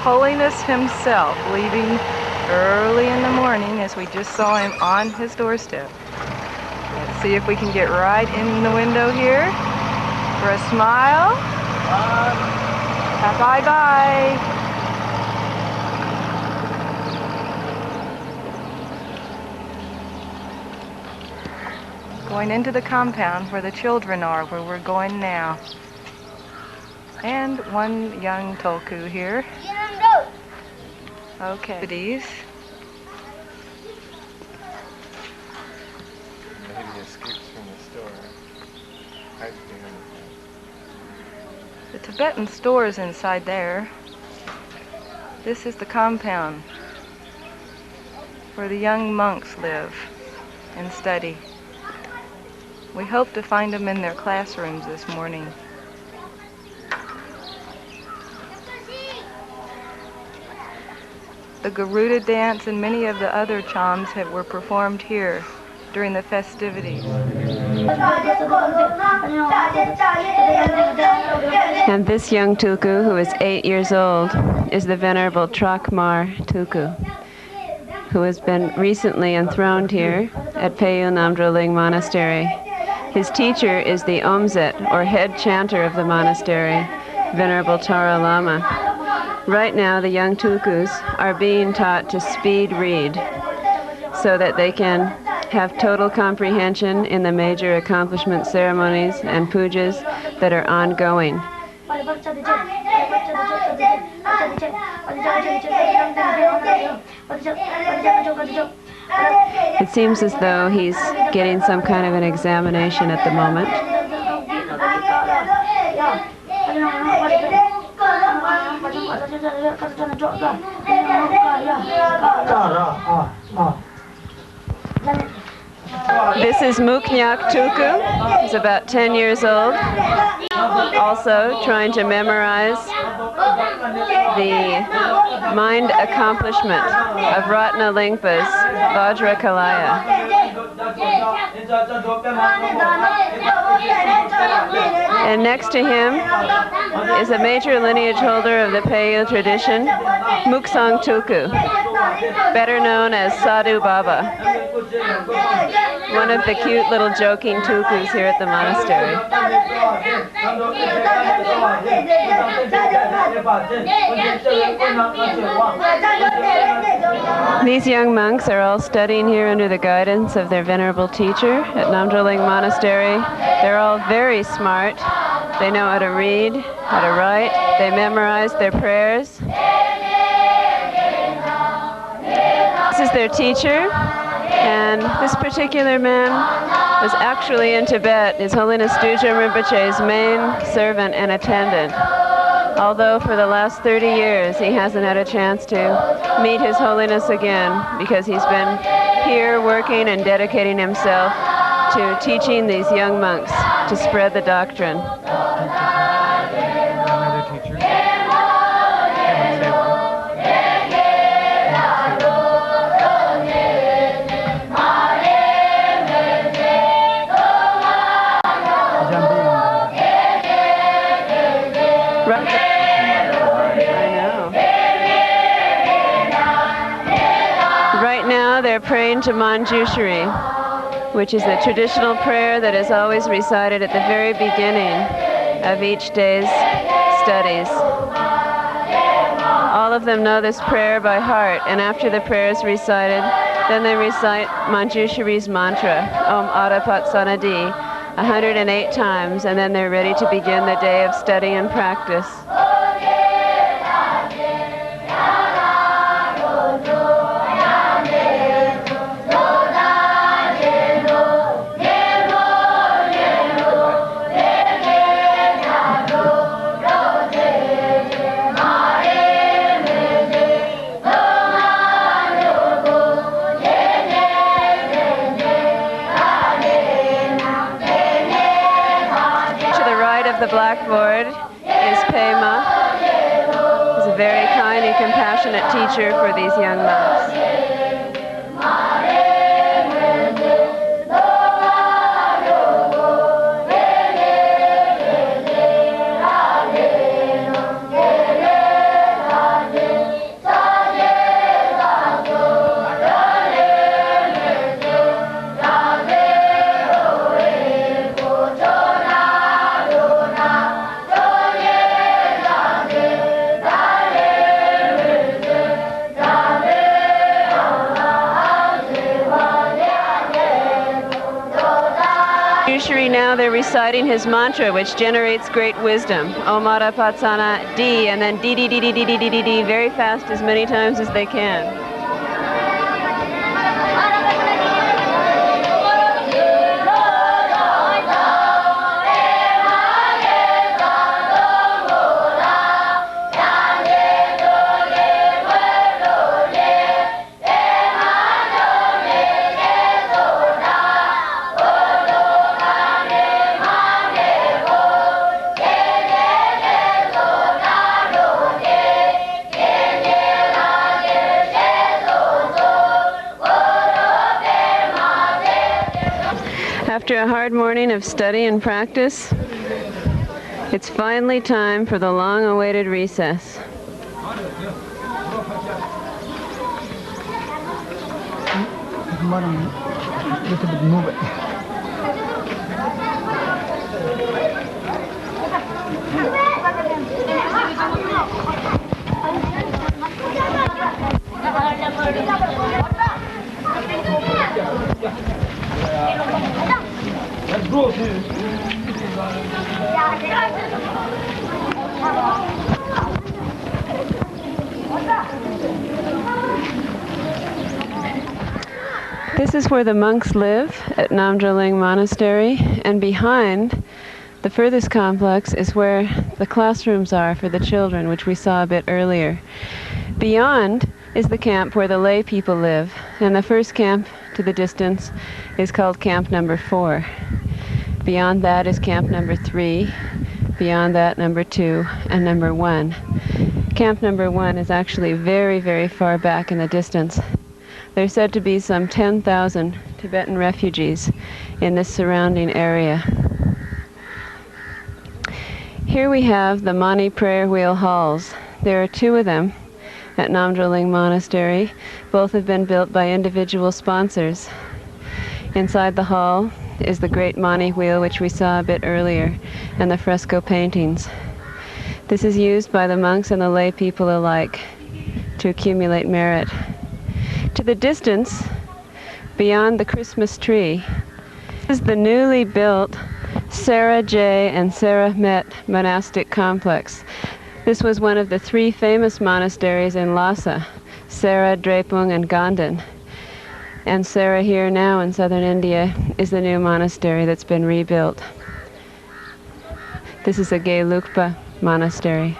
Holiness himself, leaving early in the morning as we just saw him on his doorstep. Let's see if we can get right in the window here for a smile. Bye-bye. Going into the compound where the children are, where we're going now. And one young tulku here. Okay. These. Maybe he escapes from the store. Hides behind the Tibetan store is inside there. This is the compound where the young monks live and study. We hope to find them in their classrooms this morning. The Garuda dance and many of the other chams were performed here during the festivities. And this young tulku, who is 8 years old, is the Venerable Trakmar tulku, who has been recently enthroned here at Peyu Namdroling Monastery. His teacher is the Omzet, or head chanter of the monastery, Venerable Tara Lama. Right now, the young tulkus are being taught to speed read so that they can have total comprehension in the major accomplishment ceremonies and pujas that are ongoing. It seems as though he's getting some kind of an examination at the moment. This is Muknyak Tulku. He's about 10 years old, also trying to memorize the mind accomplishment of Ratna Lingpa's Vajrakalaya. And next to him is a major lineage holder of the Peyu tradition, Muksang Tulku, better known as Sadhu Baba, one of the cute little joking tulkus here at the monastery. These young monks are all studying here under the guidance of their venerable teacher at Namdroling Monastery. They're all very smart. They know how to read, how to write. They memorize their prayers. This is their teacher, and this particular man was actually in Tibet, His Holiness Dujam Rinpoche's main servant and attendant. Although for the last 30 years he hasn't had a chance to meet His Holiness again because he's been here working and dedicating himself to teaching these young monks to spread the doctrine. They're praying to Manjushri, which is a traditional prayer that is always recited at the very beginning of each day's studies. All of them know this prayer by heart, and after the prayer is recited, then they recite Manjushri's mantra, Om Arapat Sanadi, 108 times, and then they're ready to begin the day of study and practice. The blackboard is Pema. He's a very kind and compassionate teacher for these young monks. usually now they're reciting his mantra, which generates great wisdom. Om Mara Patsana D, and then D, D, D, D, D, D, D, D, D, very fast, as many times as they can. After a hard morning of study and practice, it's finally time for the long-awaited recess. Move it. Let's go. This is where the monks live at Namdroling Monastery, and behind the furthest complex is where the classrooms are for the children, which we saw a bit earlier. Beyond is the camp where the lay people live, and the first camp to the distance is called camp number 4. Beyond that is camp number 3, beyond that number 2, and number 1. Camp number 1 is actually very, very far back in the distance. There's said to be some 10,000 Tibetan refugees in this surrounding area. Here we have the Mani prayer wheel halls. There are 2 of them at Namdroling Monastery. Both have been built by individual sponsors. Inside the hall is the great Mani wheel, which we saw a bit earlier, and the fresco paintings. This is used by the monks and the lay people alike to accumulate merit. To the distance, beyond the Christmas tree, is the newly built Sarah J. and Sarah Met monastic complex. This was one of the 3 famous monasteries in Lhasa, Sarah, Drepung, and Ganden. And Sarah here now in southern India is the new monastery that's been rebuilt. This is a Gelugpa monastery.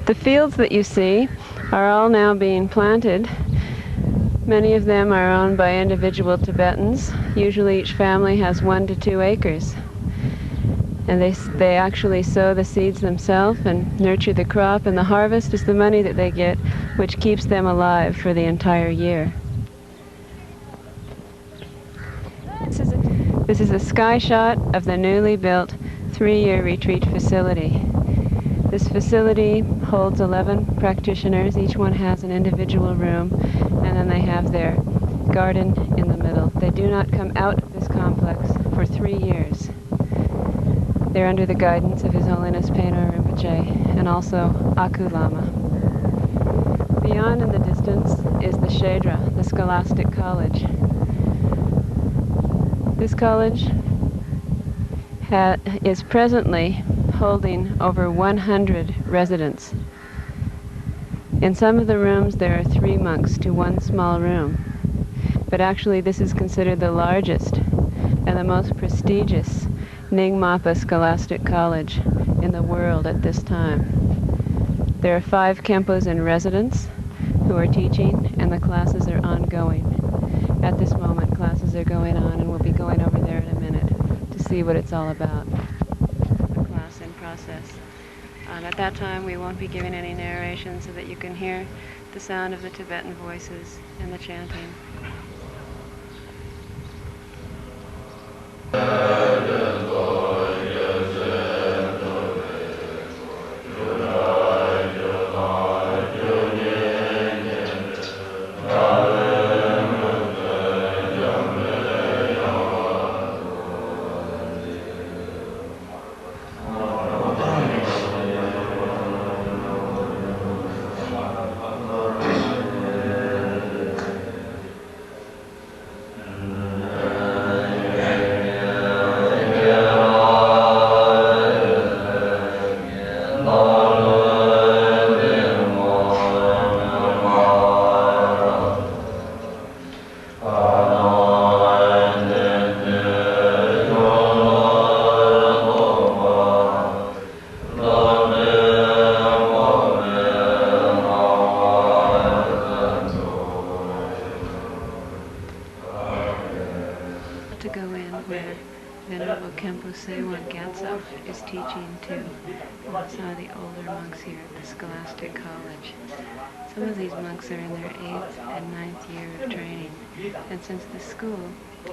The fields that you see are all now being planted. Many of them are owned by individual Tibetans. Usually each family has 1 to 2 acres. And they actually sow the seeds themselves and nurture the crop, and the harvest is the money that they get, which keeps them alive for the entire year. This is a sky shot of the newly built 3-year retreat facility. This facility holds 11 practitioners. Each one has an individual room, and then they have their garden in the middle. They do not come out of this complex for 3 years. They're under the guidance of His Holiness Peno Rinpoche and also Aku Lama. Beyond in the distance is the Shedra, the Scholastic College. This college is presently holding over 100 residents. In some of the rooms there are 3 monks to 1 small room, but actually this is considered the largest and the most prestigious Nyingmapa Scholastic College in the world at this time. There are 5 Khenpos in residence who are teaching, and the classes are ongoing. At this moment classes are going on, and we'll be going over there in a minute to see what it's all about. In process. At that time we won't be giving any narration so that you can hear the sound of the Tibetan voices and the chanting. Sewan Gyatso is teaching to some of the older monks here at the Scholastic College. Some of these monks are in their 8th and 9th year of training, and since the school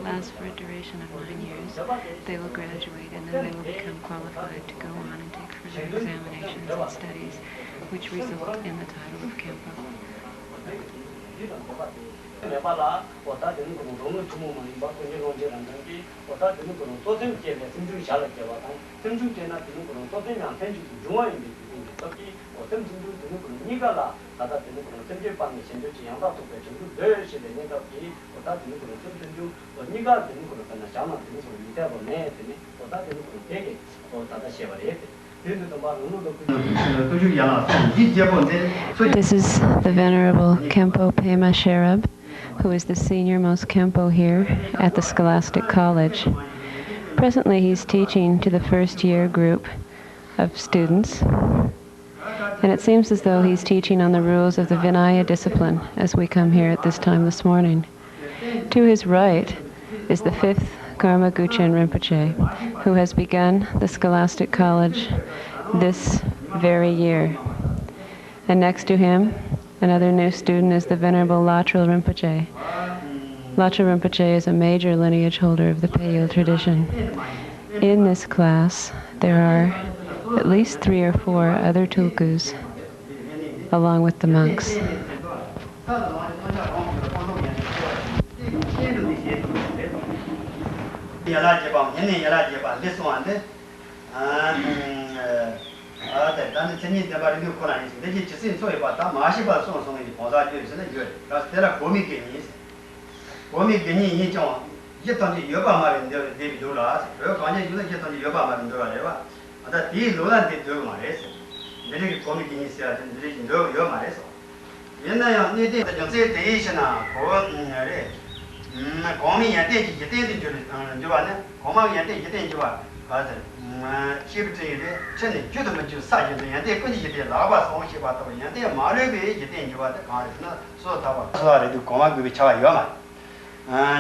lasts for a duration of 9 years, they will graduate and then they will become qualified to go on and take further examinations and studies, which result in the title of Kempo. This is the Venerable Kempo Pema Sherab, who is the senior-most Kempo here at the Scholastic College. Presently he's teaching to the first-year group of students, and it seems as though he's teaching on the rules of the Vinaya discipline as we come here at this time this morning. To his right is the 5th Karma Guchen Rinpoche, who has begun the Scholastic College this very year. And next to him, another new student is the Venerable Latrul Rinpoche. Latrul Rinpoche is a major lineage holder of the Payul tradition. In this class, there are at least 3 or 4 other tulkus, along with the monks.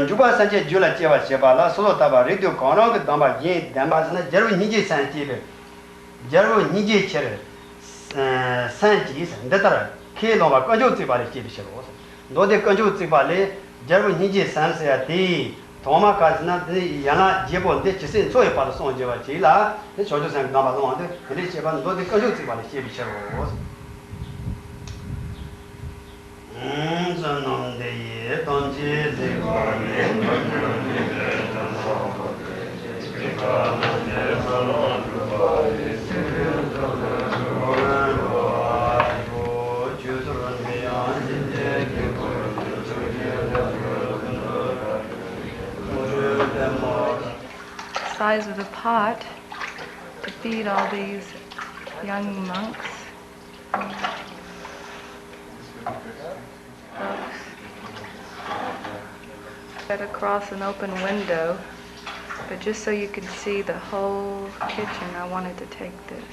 Juba Sanjay Jula Jeva Jebala, Solo Taba, Radio Kono, Damba, Ye, Dambazana, Jeru Niji Santibe, Jeru Niji Cher, Santis, Detara, Kilova, Kajo Tibali Chibishos. Do the Kajo Tibali, Jeru Niji Sansiati, Toma Kazna, Yana Jebo, the Chisin, Soy Palason Jeva Chila, the Chojo San Damazon, the Richiban, do the Kajo Tibali Chibishos. Size of the pot to feed all these young monks. Got across an open window, but just so you could see the whole kitchen, I wanted to take this.